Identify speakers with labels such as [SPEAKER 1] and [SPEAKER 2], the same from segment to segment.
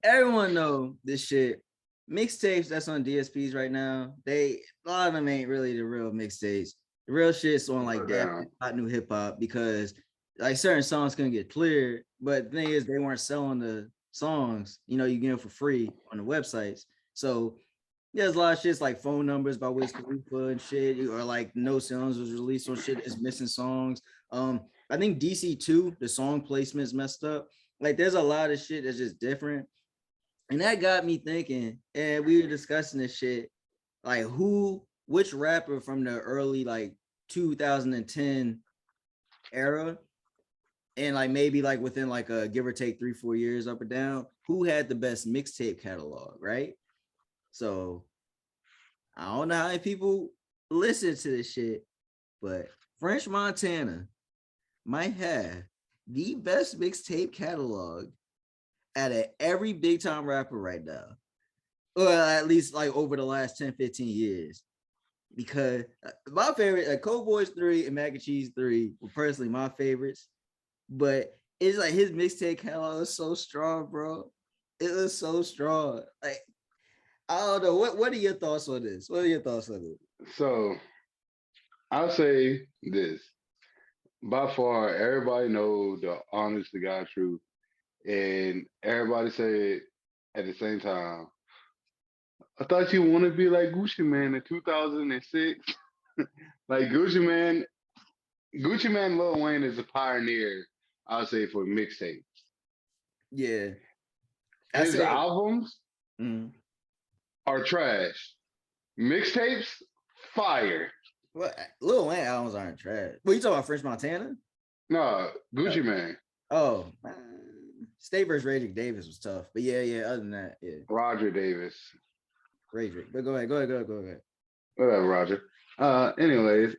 [SPEAKER 1] everyone know this shit. Mixtapes that's on DSPs right now, a lot of them ain't really the real mixtapes. The real shit's on like
[SPEAKER 2] No
[SPEAKER 1] that
[SPEAKER 2] doubt.
[SPEAKER 1] hot new hip hop because like certain songs couldn't get cleared, but the thing is they weren't selling the songs. You get them for free on the websites. So there's a lot of shits like phone numbers by Wiz Khalifa and shit, or like no songs was released on shit that's missing songs. I think DC2, the song placement's messed up. Like there's a lot of shit that's just different. And that got me thinking, and we were discussing this shit, like which rapper from the early like 2010 era, and like maybe like within like a give or take 3-4 years up or down, who had the best mixtape catalog, right? So I don't know how many people listen to this shit, but French Montana might have the best mixtape catalog out of every big time rapper right now. Or at least like over the last 10, 15 years. Because my favorite, Cold Boys 3 and Mac and Cheese 3 were personally my favorites. But it's like his mixtape catalog is so strong, bro. It was so strong. Like, I don't know. What are your thoughts on this? What are your thoughts on it?
[SPEAKER 2] So I'll say this. By far, everybody know the honest to God truth. And everybody say at the same time, I thought you want to be like Gucci Man in 2006. Like Gucci Man Lil Wayne is a pioneer, I'll say, for mixtapes.
[SPEAKER 1] Yeah. I
[SPEAKER 2] His
[SPEAKER 1] say,
[SPEAKER 2] albums
[SPEAKER 1] mm,
[SPEAKER 2] are trash. Mixtapes, fire.
[SPEAKER 1] well, Lil Wayne albums aren't trash. What you talking about, French Montana?
[SPEAKER 2] No,
[SPEAKER 1] Uh,
[SPEAKER 2] Gucci Man,
[SPEAKER 1] oh, State versus Rage Davis was tough. But yeah. Other than that, yeah,
[SPEAKER 2] Roger Davis.
[SPEAKER 1] Rage. But go ahead. Go ahead.
[SPEAKER 2] Whatever, Roger. Anyways,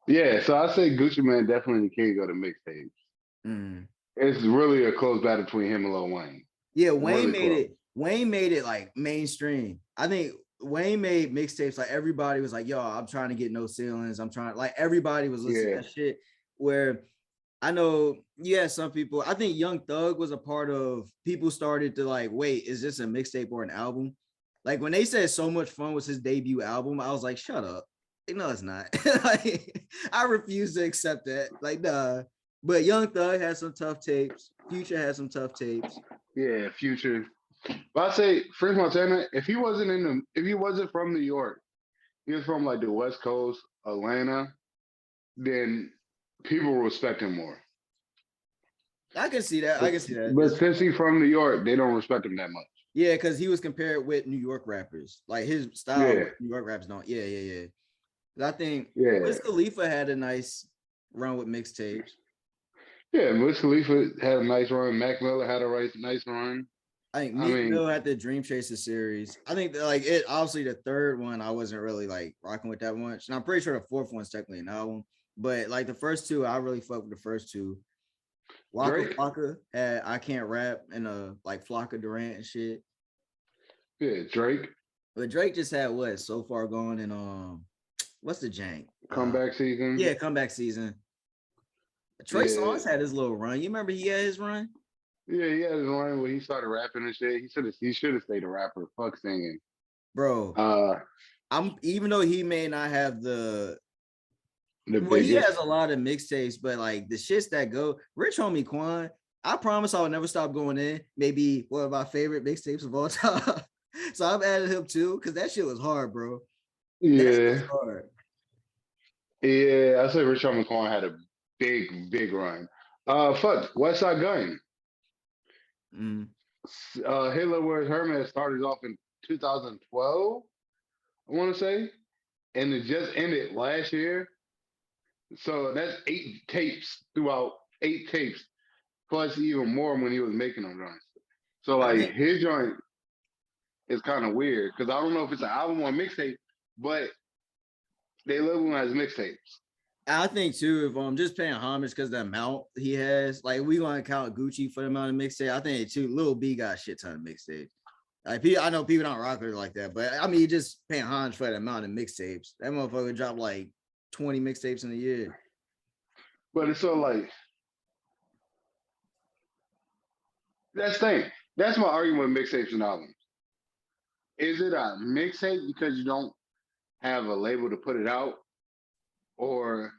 [SPEAKER 2] yeah, so I say Gucci Man definitely the king of the mixtapes.
[SPEAKER 1] Mm.
[SPEAKER 2] It's really a close battle between him and Lil Wayne.
[SPEAKER 1] Yeah, Wayne
[SPEAKER 2] Really
[SPEAKER 1] made
[SPEAKER 2] close.
[SPEAKER 1] it. Wayne made it like mainstream. I think Wayne made mixtapes like everybody was like, "Yo, I'm trying to get no ceilings. I'm trying." Like everybody was listening
[SPEAKER 2] Yeah,
[SPEAKER 1] to that shit. Where I know, yeah, some people. I think Young Thug was a part of. People started to like, wait, is this a mixtape or an album? Like when they said "So Much Fun" was his debut album, I was like, shut up. Like, no, it's not. Like, I refuse to accept that. Like, nah. But Young Thug had some tough tapes. Future had some tough tapes.
[SPEAKER 2] yeah, Future. But I say French Montana, if he wasn't from New York, he was from like the West Coast, Atlanta, then people will respect him more.
[SPEAKER 1] I can see that. I
[SPEAKER 2] But
[SPEAKER 1] can see that.
[SPEAKER 2] but since he's from New York, they don't respect him that much.
[SPEAKER 1] Yeah, because he was compared with New York rappers. Like his style,
[SPEAKER 2] Yeah,
[SPEAKER 1] New York rappers don't. Yeah. I think
[SPEAKER 2] yeah,
[SPEAKER 1] Wiz Khalifa had a nice run with mixtapes.
[SPEAKER 2] yeah. Wiz Khalifa had a nice run. Mac Miller had a nice run.
[SPEAKER 1] I think
[SPEAKER 2] I
[SPEAKER 1] Meek
[SPEAKER 2] mean,
[SPEAKER 1] Mill had the Dream Chaser series. I think that, like it obviously the third one I wasn't really like rocking with that much. And I'm pretty sure the fourth one's technically an album. But like the first two, I really fuck with the first two. Waka
[SPEAKER 2] Drake,
[SPEAKER 1] Flocka had I Can't Rap and like Flocka Durant and shit.
[SPEAKER 2] yeah, Drake,
[SPEAKER 1] But Drake just had what so far going and what's the jank?
[SPEAKER 2] comeback season.
[SPEAKER 1] Yeah, comeback season. Trey
[SPEAKER 2] Yeah,
[SPEAKER 1] Songz had his little run. You remember he had his run?
[SPEAKER 2] yeah, he had his run where he started rapping and shit. He should have stayed a rapper. Fuck singing.
[SPEAKER 1] Bro,
[SPEAKER 2] Uh,
[SPEAKER 1] I'm even though he may not have the
[SPEAKER 2] the
[SPEAKER 1] well, he has
[SPEAKER 2] biggest.
[SPEAKER 1] a lot of mixtapes, but like the shits that go, Rich Homie Quan, I promise I'll never stop going in. Maybe one of my favorite mixtapes of all time. So I'm adding him too, because that shit was hard, bro. That shit was
[SPEAKER 2] Yeah,
[SPEAKER 1] hard.
[SPEAKER 2] yeah. I say Richard McCoy had a big run. Fuck West Side Gun.
[SPEAKER 1] Mm.
[SPEAKER 2] Hitler Wears Hermes started off in 2012. I want to say, and it just ended last year. So that's 8 tapes throughout 8 tapes, plus even more when he was making them joints. So
[SPEAKER 1] I
[SPEAKER 2] like
[SPEAKER 1] think
[SPEAKER 2] his joint is kind of weird because I don't know if it's an album or mixtape, but they label them as mixtapes.
[SPEAKER 1] I think too, if I'm just paying homage because the amount he has, like we gonna count Gucci for the amount of mixtape. I think too, Lil B got a shit ton of mixtapes. Like I know people don't rock her like that, but I mean, you just paying homage for the amount of mixtapes. That motherfucker dropped like 20 mixtapes in a year.
[SPEAKER 2] But it's so like that's the thing. That's my argument with mixtapes and albums. Is it a mixtape because you don't have a label to put it out, or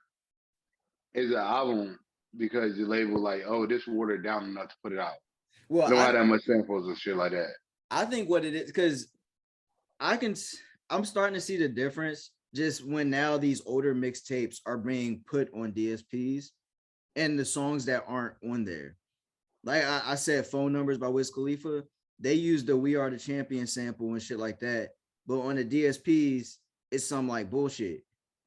[SPEAKER 2] is it an album because your label like, oh, this watered down enough to put it out?
[SPEAKER 1] Well,
[SPEAKER 2] It don't have that much samples and shit like that.
[SPEAKER 1] I think what it is, because I'm starting to see the difference just when now these older mixtapes are being put on DSPs and the songs that aren't on there. Like I said, Phone Numbers by Wiz Khalifa, they use the We Are the Champion sample and shit like that. But on the DSPs, it's some like bullshit.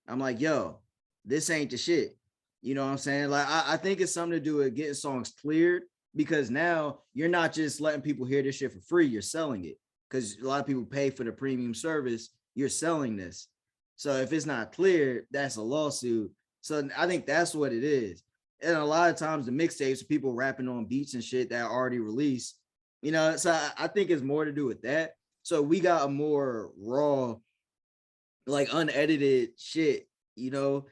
[SPEAKER 1] I'm like, yo, this ain't the shit. You know what I'm saying? Like, I think it's something to do with getting songs cleared, because now you're not just letting people hear this shit for free, you're selling it. Because a lot of people pay for the premium service, you're selling this. So if it's not clear, that's a lawsuit. So I think that's what it is. And a lot of times the mixtapes, people rapping on beats and shit that are already released, you know. So I think it's more to do with that. So we got a more raw, like unedited shit, you know.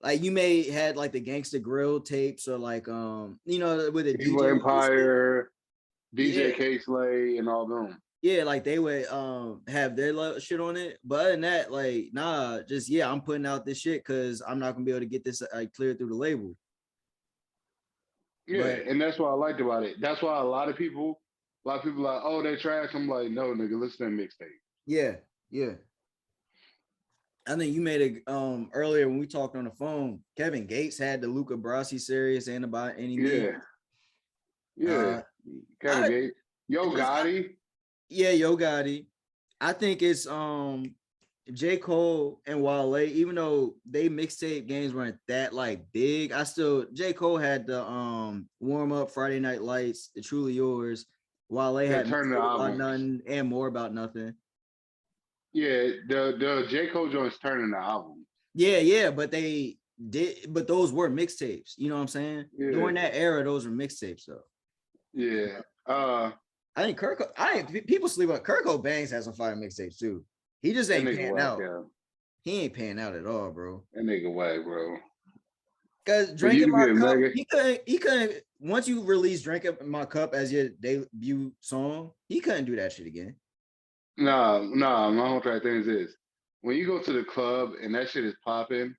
[SPEAKER 1] Like you may had like the Gangsta Grill tapes, or like you know, with a
[SPEAKER 2] Evil
[SPEAKER 1] DJ
[SPEAKER 2] Empire, DJ
[SPEAKER 1] yeah,
[SPEAKER 2] K Slay, and all them.
[SPEAKER 1] yeah, like they would have their shit on it. But other than that, like, nah, just yeah, I'm putting out this shit because I'm not gonna be able to get this like cleared through the label.
[SPEAKER 2] Yeah,
[SPEAKER 1] But
[SPEAKER 2] and that's what I liked about it. That's why a lot of people like, oh, they trash. I'm like, no, nigga, listen to mixtape.
[SPEAKER 1] yeah, yeah. I think you made a earlier when we talked on the phone. Kevin Gates had the Luca Brasi series and about any means.
[SPEAKER 2] Yeah, yeah.
[SPEAKER 1] Uh,
[SPEAKER 2] Kevin
[SPEAKER 1] I
[SPEAKER 2] Gates, Yo
[SPEAKER 1] just
[SPEAKER 2] Gotti.
[SPEAKER 1] yeah, Yo Gotti. I think it's J. Cole and Wale, even though they mixtape games weren't that like big, I still J. Cole had the warm up Friday Night Lights, the Truly Yours. Wale
[SPEAKER 2] Yeah,
[SPEAKER 1] had
[SPEAKER 2] turn the
[SPEAKER 1] Mixtape About
[SPEAKER 2] albums.
[SPEAKER 1] Nothing and More About Nothing.
[SPEAKER 2] Yeah, the J Cole joints turning the album.
[SPEAKER 1] Yeah, but those were mixtapes. You know what I'm saying?
[SPEAKER 2] Yeah,
[SPEAKER 1] During that era, those were mixtapes though.
[SPEAKER 2] yeah.
[SPEAKER 1] I think people sleep on Kurt Cobain has some fire mixtapes too. He just
[SPEAKER 2] That
[SPEAKER 1] ain't
[SPEAKER 2] nigga
[SPEAKER 1] panning
[SPEAKER 2] whack,
[SPEAKER 1] out.
[SPEAKER 2] yeah.
[SPEAKER 1] He ain't panning out at all, bro.
[SPEAKER 2] That nigga whack, bro.
[SPEAKER 1] Cause
[SPEAKER 2] For you
[SPEAKER 1] Drinking
[SPEAKER 2] to
[SPEAKER 1] My
[SPEAKER 2] get
[SPEAKER 1] Cup,
[SPEAKER 2] mega,
[SPEAKER 1] he couldn't once you release Drinking My Cup as your debut song, he couldn't do that shit again.
[SPEAKER 2] nah. My whole track thing is this: when you go to the club and that shit is popping,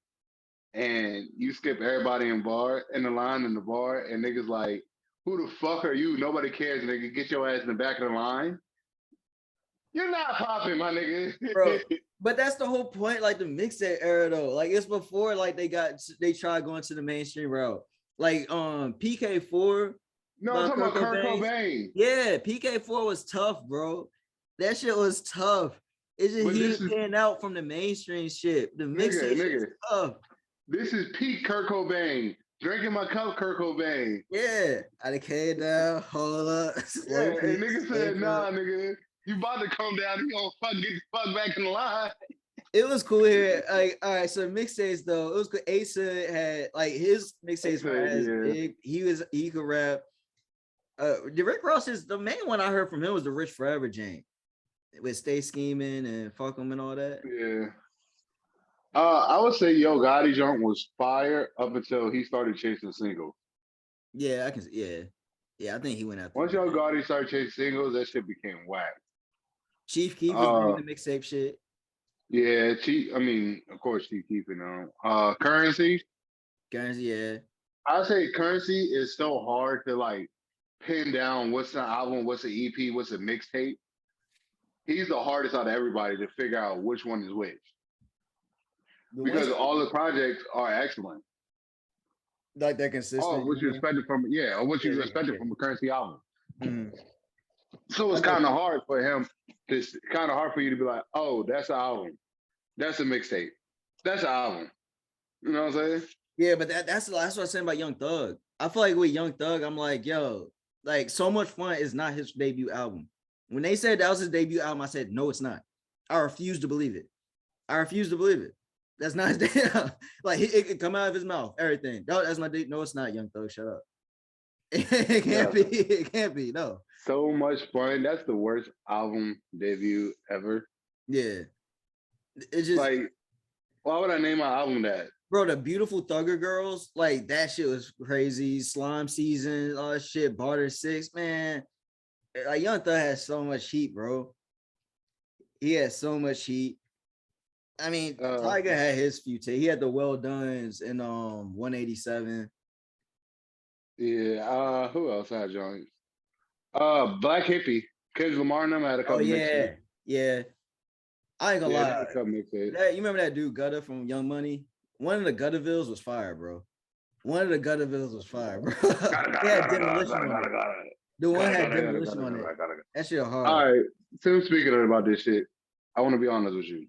[SPEAKER 2] and you skip everybody in the line in the bar, and niggas like, who the fuck are you? Nobody cares, nigga. Get your ass in the back of the line. You're not popping, my nigga.
[SPEAKER 1] Bro. But that's the whole point, like the mixtape era though. Like it's before like they tried going to the mainstream route. Like PK4
[SPEAKER 2] No, I'm
[SPEAKER 1] by
[SPEAKER 2] talking
[SPEAKER 1] Kurt
[SPEAKER 2] about Kurt
[SPEAKER 1] Cobain.
[SPEAKER 2] Cobain.
[SPEAKER 1] Yeah, PK4 was tough, bro. That shit was tough. It's just
[SPEAKER 2] But
[SPEAKER 1] he
[SPEAKER 2] this
[SPEAKER 1] ain't
[SPEAKER 2] is
[SPEAKER 1] paying out from the mainstream shit. The mixtape shit
[SPEAKER 2] nigga.
[SPEAKER 1] is tough.
[SPEAKER 2] This is peak Kurt Cobain. Drinking my cup, Kurt Cobain.
[SPEAKER 1] Yeah, I came down, hold up,
[SPEAKER 2] Yeah,
[SPEAKER 1] slow
[SPEAKER 2] and
[SPEAKER 1] beat,
[SPEAKER 2] nigga
[SPEAKER 1] stay
[SPEAKER 2] said,
[SPEAKER 1] put.
[SPEAKER 2] nah, nigga. You about to come down, you gonna get the fuck back in the line.
[SPEAKER 1] It was cool here. Like, all right, so mixtapes though, it was good. Asa had like his
[SPEAKER 2] He
[SPEAKER 1] mixtapes weren't
[SPEAKER 2] said,
[SPEAKER 1] as
[SPEAKER 2] yeah.
[SPEAKER 1] big. He could rap. The Rick Ross is the main one I heard from him was the Rich Forever Jane with Stay Scheming and Fuck 'em and all that.
[SPEAKER 2] Yeah. I would say Yo Gotti junk was fire up until he started chasing singles.
[SPEAKER 1] Yeah, I can. Yeah. I think he went after
[SPEAKER 2] Once Yo
[SPEAKER 1] that.
[SPEAKER 2] Gotti started chasing singles, that shit became whack.
[SPEAKER 1] Chief Keef was
[SPEAKER 2] Uh,
[SPEAKER 1] bringing the mixtape shit.
[SPEAKER 2] yeah, I mean, of course, Chief Keef and Currency.
[SPEAKER 1] Guys, yeah.
[SPEAKER 2] I say Currency is so hard to like pin down what's an album, what's an EP, what's a mixtape. He's the hardest out of everybody to figure out which one is which
[SPEAKER 1] The ones
[SPEAKER 2] because all the projects are excellent.
[SPEAKER 1] like they're
[SPEAKER 2] Oh,
[SPEAKER 1] consistent.
[SPEAKER 2] what you expected from or what
[SPEAKER 1] Yeah,
[SPEAKER 2] you expected from a Currency album.
[SPEAKER 1] Mhm.
[SPEAKER 2] So it's
[SPEAKER 1] I got
[SPEAKER 2] kind of
[SPEAKER 1] you.
[SPEAKER 2] hard for him. It's kind of hard for you to be like, oh, that's an album, that's a mixtape, that's an album. You know what I'm saying?
[SPEAKER 1] Yeah, but that's what I'm saying about Young Thug. I feel like with Young Thug, I'm like, yo, like So Much Fun is not his debut album. When they said that was his debut album, I said, no, it's not. I refuse to believe it. I refuse to believe it. That's not his debut. Like it could come out of his mouth, everything. No, that's my debut. No, it's not. Young Thug, shut up. It can't be. It can't be. No.
[SPEAKER 2] So Much Fun. That's the worst album debut ever.
[SPEAKER 1] Yeah. It's just,
[SPEAKER 2] Like, why would I name my album that?
[SPEAKER 1] bro, the Beautiful Thugger Girls, like that shit was crazy. Slime Season, all that shit. Barter 6, man. Like Young Thug has so much heat, bro. He has so much heat. I mean,
[SPEAKER 2] Uh,
[SPEAKER 1] Tiger had his few takes. He had the Well Done's in 187.
[SPEAKER 2] yeah. Who else had joints? Black Hippie. Kendrick Lamar and them had a
[SPEAKER 1] Oh
[SPEAKER 2] couple mixtapes.
[SPEAKER 1] yeah, yeah. I ain't gonna
[SPEAKER 2] Yeah, they
[SPEAKER 1] lie.
[SPEAKER 2] had a couple mixtapes.
[SPEAKER 1] That you remember that dude Gutter from Young Money? One of the Guttervilles was fire, bro. One of the Guttervilles was fire, bro.
[SPEAKER 2] Gotta,
[SPEAKER 1] It
[SPEAKER 2] gotta,
[SPEAKER 1] had
[SPEAKER 2] gotta, gotta,
[SPEAKER 1] demolition
[SPEAKER 2] gotta,
[SPEAKER 1] on it.
[SPEAKER 2] gotta, gotta,
[SPEAKER 1] The one
[SPEAKER 2] gotta,
[SPEAKER 1] had
[SPEAKER 2] gotta, gotta,
[SPEAKER 1] demolition
[SPEAKER 2] gotta,
[SPEAKER 1] on
[SPEAKER 2] gotta,
[SPEAKER 1] it.
[SPEAKER 2] gotta.
[SPEAKER 1] That shit hard.
[SPEAKER 2] All right. Since speaking about this shit, I want to be honest with you.